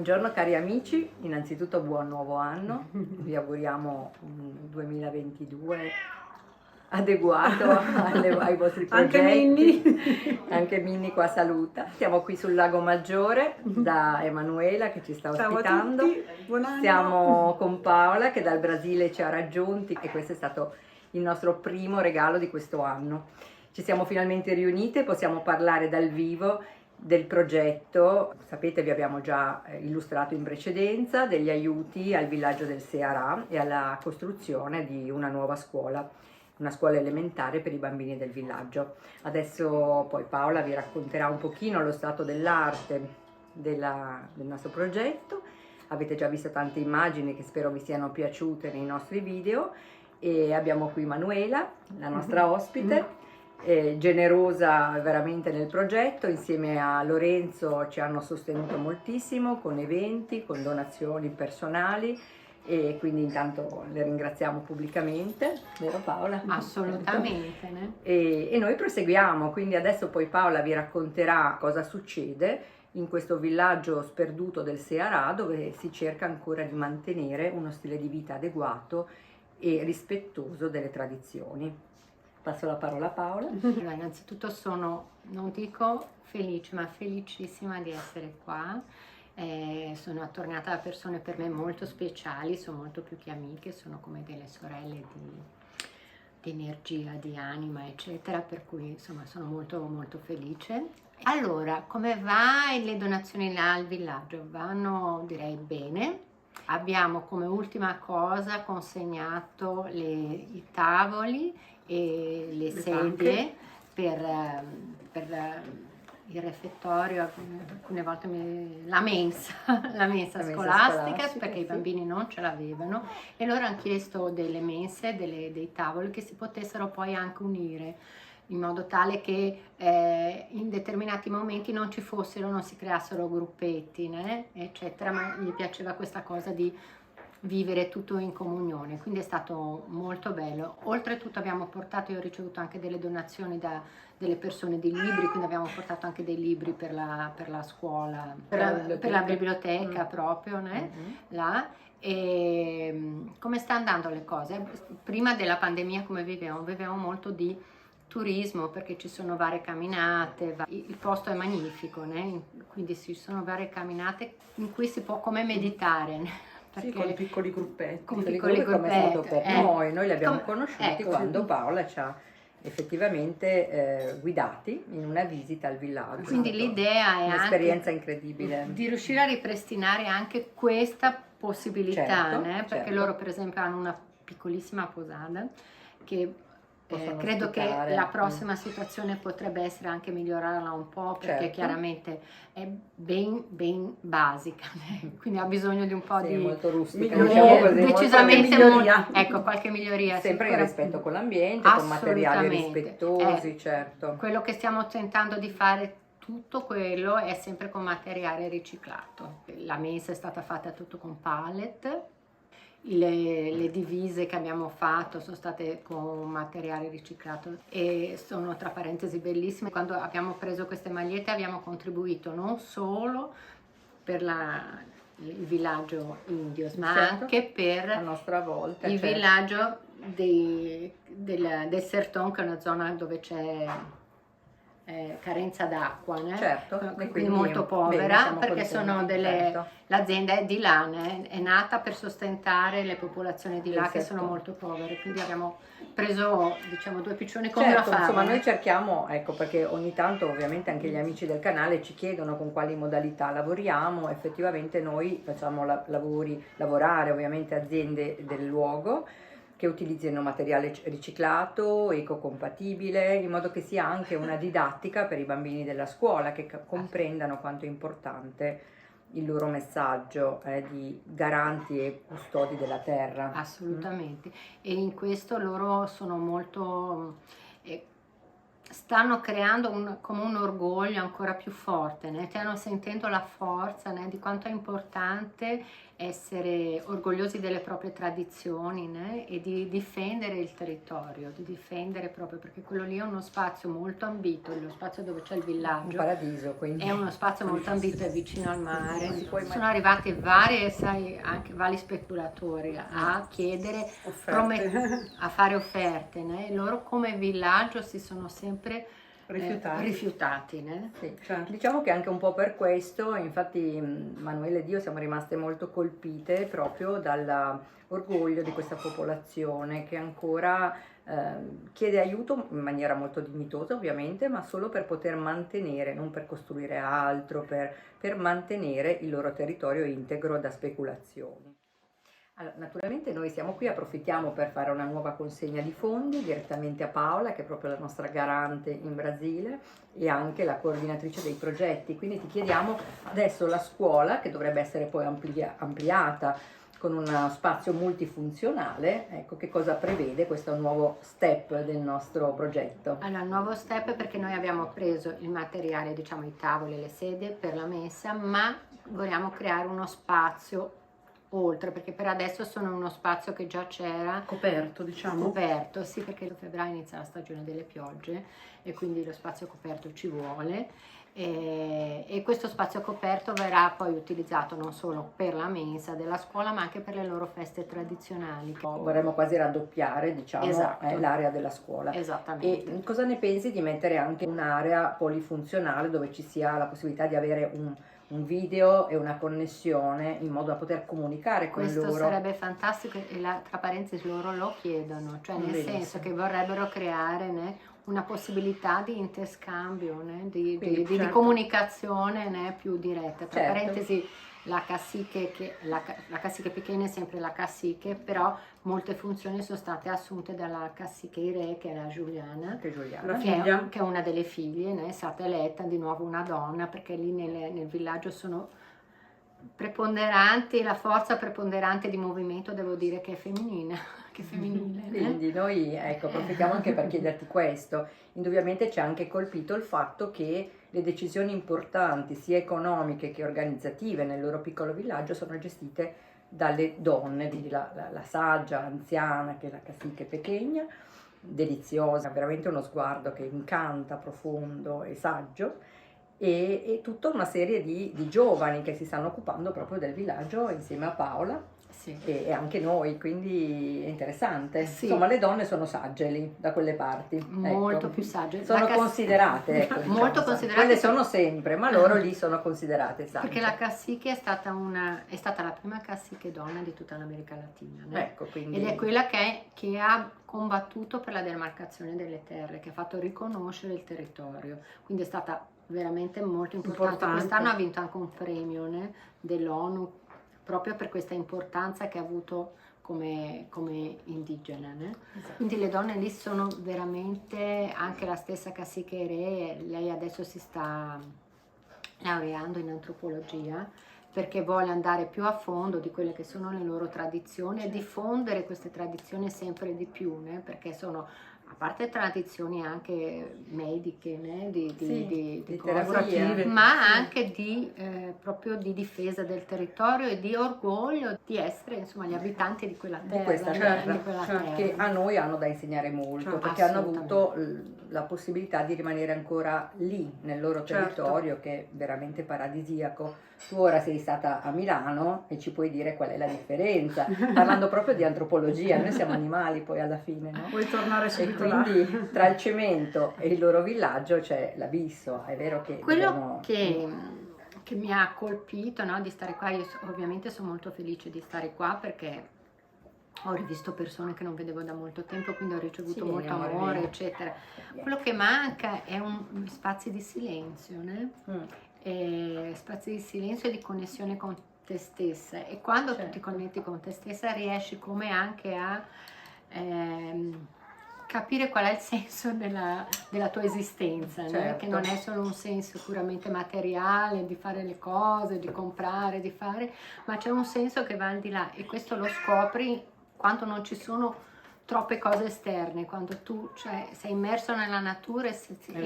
Buongiorno cari amici, innanzitutto buon nuovo anno, vi auguriamo un 2022 adeguato ai vostri progetti. Anche Minni. Anche Minni qua saluta. Siamo qui sul Lago Maggiore da Emanuela che ci sta ospitando. Ciao a tutti, buon anno. Siamo con Paola che dal Brasile ci ha raggiunti e questo è stato il nostro primo regalo di questo anno. Ci siamo finalmente riunite, possiamo parlare dal vivo del progetto. Sapete, vi abbiamo già illustrato in precedenza degli aiuti al villaggio del Ceará e alla costruzione di una nuova scuola, una scuola elementare per i bambini del villaggio. Adesso poi Paola vi racconterà un pochino lo stato dell'arte del nostro progetto. Avete già visto tante immagini che spero vi siano piaciute nei nostri video e abbiamo qui Manuela, la nostra ospite. Generosa veramente nel progetto, insieme a Lorenzo ci hanno sostenuto moltissimo con eventi, con donazioni personali e quindi intanto le ringraziamo pubblicamente, vero Paola? Assolutamente. E noi proseguiamo, quindi adesso poi Paola vi racconterà cosa succede in questo villaggio sperduto del Ceará, dove si cerca ancora di mantenere uno stile di vita adeguato e rispettoso delle tradizioni. Passo la parola a Paola. Allora, innanzitutto sono, non dico felice, ma felicissima di essere qua. Sono attorniata da persone per me molto speciali, sono molto più che amiche, sono come delle sorelle di energia, di anima, eccetera, per cui insomma sono molto molto felice. Allora, come va le donazioni al villaggio? Vanno, direi, bene. Abbiamo come ultima cosa consegnato i tavoli e le sedie per il refettorio, alcune volte la mensa scolastica, perché i bambini non ce l'avevano e loro hanno chiesto delle mense, dei tavoli che si potessero poi anche unire in modo tale che in determinati momenti non si creassero gruppetti, né, eccetera, ma gli piaceva questa cosa di vivere tutto in comunione, quindi è stato molto bello. Oltretutto abbiamo portato, io ho ricevuto anche delle donazioni da delle persone di libri, quindi abbiamo portato anche dei libri per la scuola, per la biblioteca proprio, né? Là. E come sta andando le cose? Prima della pandemia come vivevamo molto di turismo, perché ci sono varie camminate, il posto è magnifico, né? Quindi ci sono varie camminate in cui si può come meditare, né? Sì, con piccoli gruppetti. Con piccoli gruppetti, come è stato per noi li abbiamo conosciuti quando Paola ci ha effettivamente guidati in una visita al villaggio. Quindi l'idea è un'esperienza incredibile di riuscire a ripristinare anche questa possibilità, certo, né? Perché loro per esempio hanno una piccolissima posada che credo che la prossima situazione potrebbe essere anche migliorarla un po', perché chiaramente è ben basica, quindi ha bisogno di un po' di molto rustica, decisamente qualche miglioria, sempre in rispetto con l'ambiente, con materiali rispettosi, certo. Quello che stiamo tentando di fare, tutto quello è sempre con materiale riciclato. La mensa è stata fatta tutto con pallet. Le divise che abbiamo fatto sono state con materiale riciclato e sono, tra parentesi, bellissime. Quando abbiamo preso queste magliette abbiamo contribuito non solo per il villaggio Indios, ma anche per a nostra volta, il villaggio del Sertón, che è una zona dove c'è carenza d'acqua, né? Certo, quindi molto povera, perché sono l'azienda è di là, né? È nata per sostentare le popolazioni di là che sono molto povere, quindi abbiamo preso, diciamo, due piccioni come la fame. Insomma, noi cerchiamo, perché ogni tanto ovviamente anche gli amici del canale ci chiedono con quali modalità lavoriamo. Effettivamente noi facciamo lavorare ovviamente aziende del luogo che utilizzino materiale riciclato, ecocompatibile, in modo che sia anche una didattica per i bambini della scuola, che comprendano quanto è importante il loro messaggio di garanti e custodi della terra. Assolutamente, e in questo loro sono molto stanno creando come un orgoglio ancora più forte, né? Stanno sentendo la forza, né? Di quanto è importante essere orgogliosi delle proprie tradizioni, né? E di difendere il territorio, di difendere proprio, perché quello lì è uno spazio molto ambito, lo spazio dove c'è il Un villaggio. paradiso, quindi. È uno spazio molto ambito, è vicino al Non mare. si può Sono arrivati anche vari speculatori a chiedere, a fare offerte, né? Loro come villaggio si sono sempre rifiutati, né? Sì. Certo. Diciamo che anche un po' per questo, infatti Manuele ed io siamo rimaste molto colpite proprio dall'orgoglio di questa popolazione che ancora chiede aiuto in maniera molto dignitosa ovviamente, ma solo per poter mantenere, non per costruire altro, per mantenere il loro territorio integro da speculazioni. Allora, naturalmente noi siamo qui, approfittiamo per fare una nuova consegna di fondi direttamente a Paola, che è proprio la nostra garante in Brasile e anche la coordinatrice dei progetti. Quindi ti chiediamo adesso la scuola, che dovrebbe essere poi ampliata con uno spazio multifunzionale, ecco che cosa prevede questo nuovo step del nostro progetto. Allora, il nuovo step è perché noi abbiamo preso il materiale, diciamo i tavoli e le sedie per la messa, ma vogliamo creare uno spazio oltre, perché per adesso sono uno spazio che già c'era Coperto, diciamo. coperto, sì, perché a febbraio inizia la stagione delle piogge e quindi lo spazio coperto ci vuole, e questo spazio coperto verrà poi utilizzato non solo per la mensa della scuola ma anche per le loro feste tradizionali. Vorremmo quasi raddoppiare, diciamo, Esatto. l'area della scuola. Esattamente. E cosa ne pensi di mettere anche un'area polifunzionale dove ci sia la possibilità di avere un video e una connessione in modo da poter comunicare con Questo loro? sarebbe fantastico e tra parentesi loro lo chiedono, cioè nel Benissimo. senso che vorrebbero creare, né, una possibilità di interscambio, né, di certo. comunicazione, né, più diretta. Tra Certo. parentesi la cacique pequena è sempre la cacique, però molte funzioni sono state assunte dalla cacique re, che è la Giuliana, Anche Giuliana. La che figlia. è una delle figlie, né, è stata eletta di nuovo una donna, perché lì nel villaggio sono preponderanti, la forza preponderante di movimento devo dire che è femminile. Che femminile. Quindi noi, ecco, approfittiamo anche per chiederti questo. Indubbiamente ci ha anche colpito il fatto che le decisioni importanti, sia economiche che organizzative nel loro piccolo villaggio, sono gestite dalle donne, quindi la saggia anziana che è la cacique pequeña, deliziosa, veramente uno sguardo che incanta, profondo e saggio, e tutta una serie di giovani che si stanno occupando proprio del villaggio insieme a Paola. Sì. E anche noi, quindi è interessante. Sì. Insomma, le donne sono sagge lì, da quelle parti. Molto Ecco. più sagge. Sono La considerate, ecco, diciamo, molto sagge. considerate. Quelle sono sempre, ma loro lì sono considerate sagge. Perché la cacique è stata la prima cacique donna di tutta l'America Latina, né? Ecco, quindi... Ed è quella che ha combattuto per la demarcazione delle terre, che ha fatto riconoscere il territorio. Quindi è stata veramente molto importante. Quest'anno ha vinto anche un premio, né, dell'ONU proprio per questa importanza che ha avuto come indigena, né? Esatto. Quindi le donne lì sono veramente, anche la stessa cacique re, lei adesso si sta laureando in antropologia perché vuole andare più a fondo di quelle che sono le loro tradizioni e diffondere queste tradizioni sempre di più, né? Perché sono, a parte tradizioni anche mediche, né? di terapie, ma anche proprio di difesa del territorio e di orgoglio di essere, insomma, gli abitanti di quella terra, Di questa né? terra, Di quella terra. che a noi hanno da insegnare molto, Certo, perché hanno assolutamente. avuto la possibilità di rimanere ancora lì, nel loro Certo. territorio, che è veramente paradisiaco. Tu ora sei stata a Milano e ci puoi dire qual è la differenza, parlando proprio di antropologia, noi siamo animali poi alla fine, no? Vuoi tornare E subito là? quindi tra il cemento e il loro villaggio c'è l'abisso, è vero che Quello che mi ha colpito, no, di stare qua, io ovviamente sono molto felice di stare qua perché ho rivisto persone che non vedevo da molto tempo, quindi ho ricevuto Sì, molto amore amore, mio. eccetera. Quello che manca è spazi di silenzio, né? Spazi di silenzio e di connessione con te stessa, e quando tu Certo. ti connetti con te stessa riesci come anche a capire qual è il senso della tua esistenza, né? Certo. Che non è solo un senso puramente materiale di fare le cose, di comprare, di fare, ma c'è un senso che va al di là, e questo lo scopri quando non ci sono troppe cose esterne, quando tu sei immerso nella natura e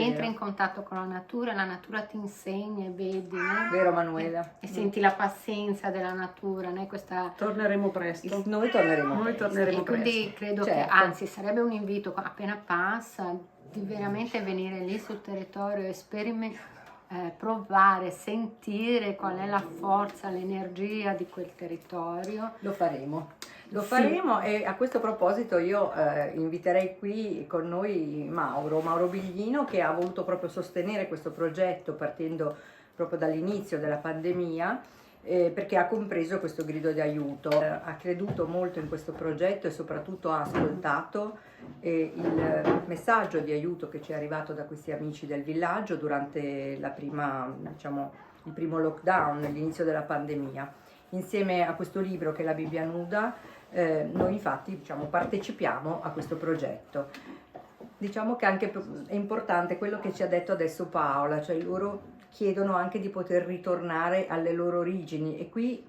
entri in contatto con la natura ti insegna e vedi, no? Vero Manuela? E senti la pazienza della natura, né? Torneremo presto. Noi torneremo. Noi torneremo E quindi presto. credo che, Certo. anzi, sarebbe un invito appena passa di veramente venire lì sul territorio e provare, sentire qual è la forza, l'energia di quel territorio. Lo faremo. Lo Sì. faremo e a questo proposito io inviterei qui con noi Mauro Biglino, che ha voluto proprio sostenere questo progetto partendo proprio dall'inizio della pandemia, perché ha compreso questo grido di aiuto, ha creduto molto in questo progetto e soprattutto ha ascoltato il messaggio di aiuto che ci è arrivato da questi amici del villaggio durante il primo lockdown, l'inizio della pandemia. Insieme a questo libro che è la Bibbia nuda, noi infatti partecipiamo a questo progetto. Diciamo che anche è importante quello che ci ha detto adesso Paola, cioè loro chiedono anche di poter ritornare alle loro origini e qui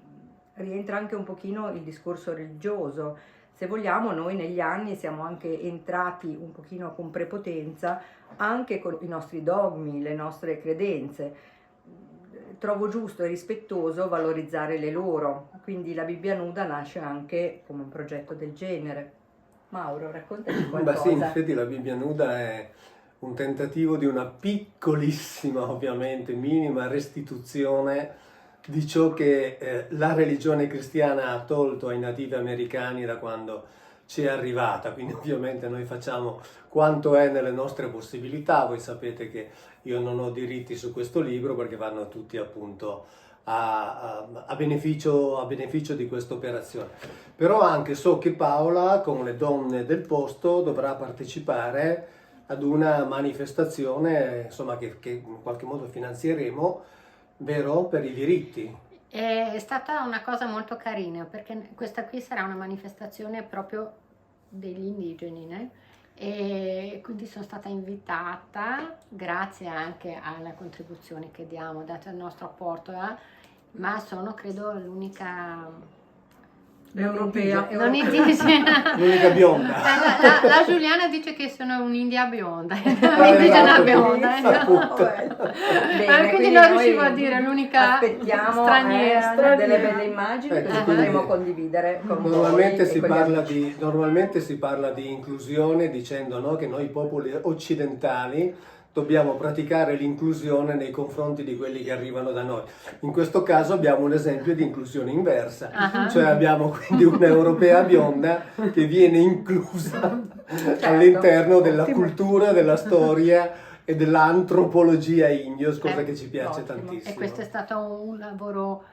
rientra anche un pochino il discorso religioso. Se vogliamo, noi negli anni siamo anche entrati un pochino con prepotenza anche con i nostri dogmi, le nostre credenze. Trovo giusto e rispettoso valorizzare le loro, quindi la Bibbia nuda nasce anche come un progetto del genere. Mauro, raccontaci qualcosa. Sì, in effetti la Bibbia nuda è un tentativo di una piccolissima, ovviamente minima restituzione di ciò che la religione cristiana ha tolto ai nativi americani da quando ci è arrivata, quindi ovviamente noi facciamo quanto è nelle nostre possibilità. Voi sapete che io non ho diritti su questo libro perché vanno tutti appunto a beneficio di questa operazione. Però anche so che Paola con le donne del posto dovrà partecipare ad una manifestazione, insomma, che in qualche modo finanzieremo, vero? Per i diritti. È stata una cosa molto carina perché questa qui sarà una manifestazione proprio degli indigeni, né? E quindi sono stata invitata, grazie anche alla contribuzione che diamo, dato il nostro apporto, ma sono credo l'unica Europea. non indigena. L'unica bionda. La Giuliana dice che sono un'india bionda, esatto, un'indigena bionda. appunto. Bene, Quindi non noi riuscivo a dire l'unica aspettiamo straniera. delle belle immagini che Quindi potremo condividere con normalmente voi. si parla di inclusione dicendo, no, che noi popoli occidentali dobbiamo praticare l'inclusione nei confronti di quelli che arrivano da noi. In questo caso abbiamo un esempio di inclusione inversa, cioè abbiamo quindi un'europea bionda che viene inclusa all'interno della cultura, della storia e dell'antropologia indios, cosa che ci piace ottimo. tantissimo. E questo è stato un lavoro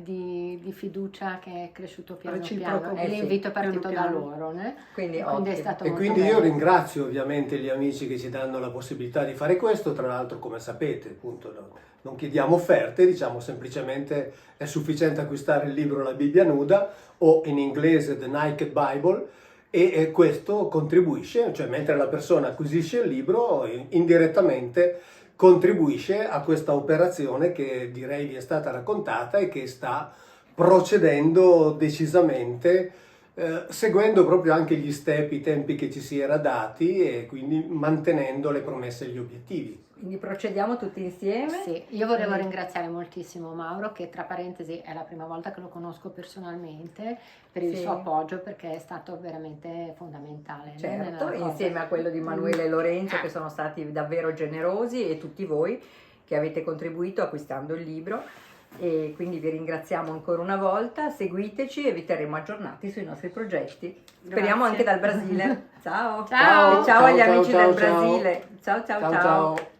di fiducia che è cresciuto piano Reciproco. piano. Sì, L'invito è partito piano da piano. loro, né? Quindi Quindi è ottimo. stato E molto quindi io bello. ringrazio ovviamente gli amici che ci danno la possibilità di fare questo. Tra l'altro, come sapete, appunto, non chiediamo offerte, diciamo semplicemente è sufficiente acquistare il libro La Bibbia nuda o in inglese The Naked Bible e questo contribuisce, cioè mentre la persona acquisisce il libro indirettamente contribuisce a questa operazione che direi vi è stata raccontata e che sta procedendo decisamente, seguendo proprio anche gli step, i tempi che ci si era dati e quindi mantenendo le promesse e gli obiettivi. Quindi procediamo tutti insieme. Sì, io volevo ringraziare moltissimo Mauro, che tra parentesi è la prima volta che lo conosco personalmente, per il Sì. suo appoggio, perché è stato veramente fondamentale. Certo, nella cosa. insieme a quello di Manuela e Lorenzo che sono stati davvero generosi e tutti voi che avete contribuito acquistando il libro e quindi vi ringraziamo ancora una volta, seguiteci e vi terremo aggiornati sui nostri progetti. Speriamo Grazie. anche dal Brasile. Ciao. Ciao. E ciao agli Ciao, amici ciao, del ciao. Brasile. Ciao ciao ciao. Ciao ciao.